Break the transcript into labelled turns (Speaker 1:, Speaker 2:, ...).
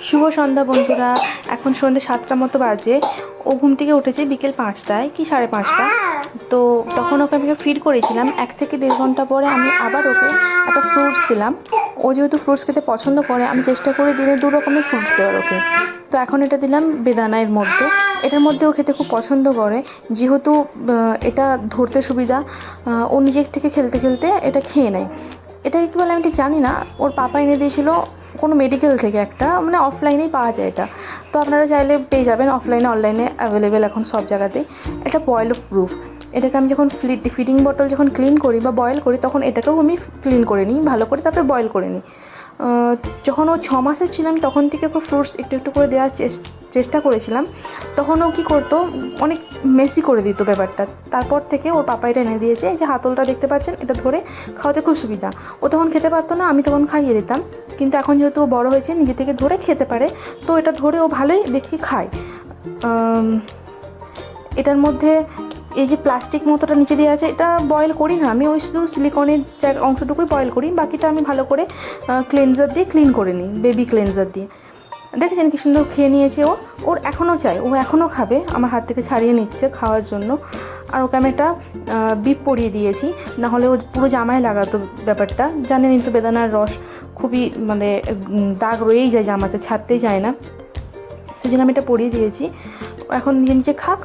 Speaker 1: শুভ সন্ধ্যা বন্ধুরা। এখন সন্ধ্যে 7টার মতো বাজে। ও ঘুম থেকে উঠেছে বিকেল 5টায় কি 5:30। তো তখন ওকে আমি ফিড করেছিলাম। 1 থেকে 1.5 ঘন্টা পরে আমি আবার ওকে একটা ফ্রুটস দিলাম। ও যেহেতু ফ্রুটস খেতে পছন্দ করে, আমি চেষ্টা করি দিনে 2 রকমের ফ্রুটস দেওয়ার ওকে। তো এখন এটা দিলাম বেদানা এর মধ্যে। এটার মধ্যে ও খেতে খুব পছন্দ করে, যেহেতু এটা ধরতে সুবিধা। ও নিজের থেকে খেলতে খেলতে এটা খেয়ে নেয়। এটা কী বলে আমি ঠিক জানি না। ওর পাপা এনে দিয়েছিল কোনো মেডিকেল থেকে, একটা মানে অফলাইনেই পাওয়া যায় এটা। তো আপনারা চাইলে পেয়ে যাবেন অফলাইনে, অনলাইনে অ্যাভেলেবেল এখন সব জায়গাতেই। এটা বয়েল প্রুফ। এটাকে আমি যখন ফিডিং বটল যখন ক্লিন করি বা বয়েল করি, তখন এটাকেও আমি ক্লিন করে নিই ভালো করে, তারপরে বয়েল করে নিই। যখন ও 6 মাসের ছিল, আমি তখন থেকে ওকে ফ্রুটস একটু একটু করে দেওয়ার চেষ্টা করেছিলাম। তখন ও কী করতো, অনেক মেসি করে দিত ব্যাপারটা। তারপর থেকে ওর পাপা এটা এনে দিয়েছে। এই যে হাতলটা দেখতে পাচ্ছেন, এটা ধরে খাওয়াতে খুব সুবিধা। ও তখন খেতে পারতো না, আমি তখন খাইয়ে দিতাম। কিন্তু এখন যেহেতু ও বড়ো হয়েছে, নিজে থেকে ধরে খেতে পারে, তো এটা ধরে ও ভালোই দেখি খায়। এটার মধ্যে এই যে প্লাস্টিক মতোটা নিচে দেওয়া আছে, এটা বয়েল করি না আমি, ওই শুধু সিলিকনের অংশটুকুই বয়েল করি, বাকিটা আমি ভালো করে ক্লেনজার দিয়ে ক্লিন করে নিই, বেবি ক্লেনজার দিয়ে। দেখেছেন কি সুন্দর খেয়ে নিয়েছে ও। ওর এখনও চাই, ও এখনও খাবে, আমার হাত থেকে ছাড়িয়ে নিচ্ছে খাওয়ার জন্য। আর ওকে আমি একটা বিপ পরিয়ে দিয়েছি, নাহলে ও পুরো জামায় লাগাতো ব্যাপারটা। জানেনই তো বেদানার রস খুবই মানে দাগ রয়েই যায় জামাতে, ছাড়তেই যায় না। সেজন্য আমি এটা পরিয়ে দিয়েছি। এখন নিজে নিজে খাক।